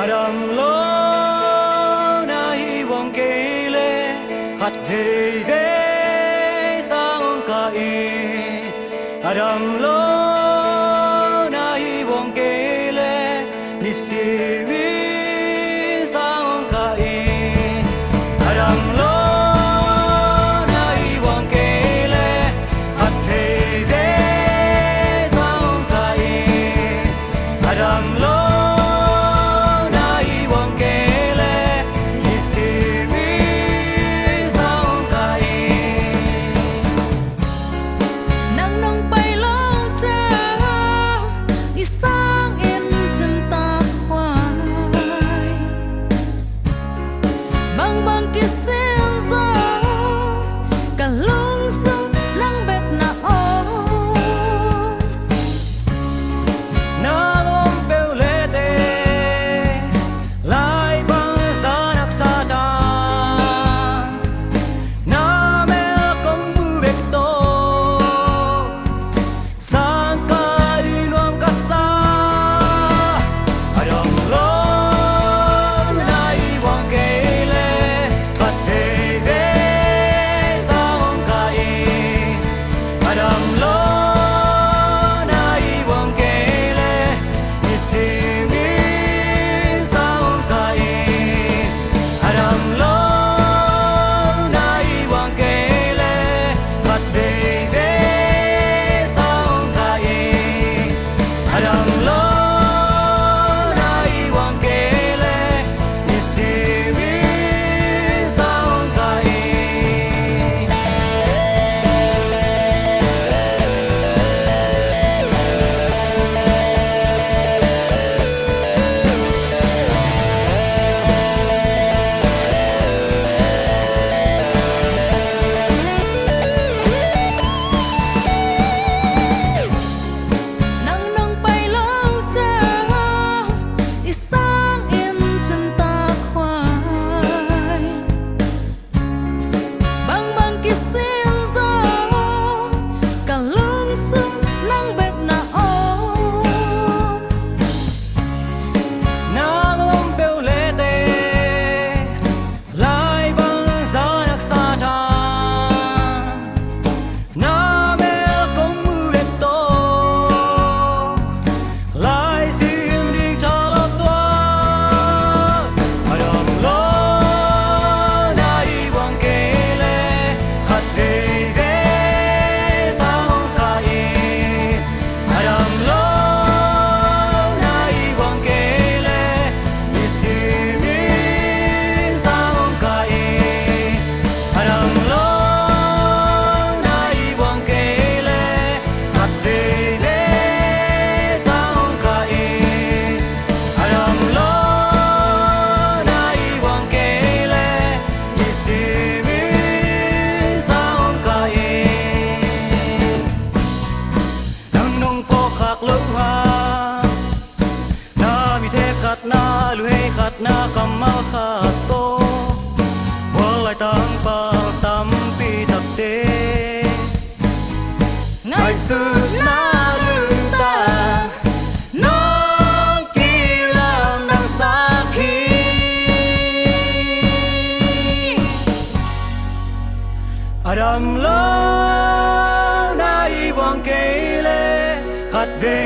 Adam lo nai wong kele khát về sang kai Adam lo nai wong kele nisimi sang kai Adam lo nai wong kele khát về sang kai Adam lo na luhe khat na kamal khat to walai tang pal tam pi thak te ngai su na lương ta nong ki lam nang sa khi Adam lo nai wang kele khat về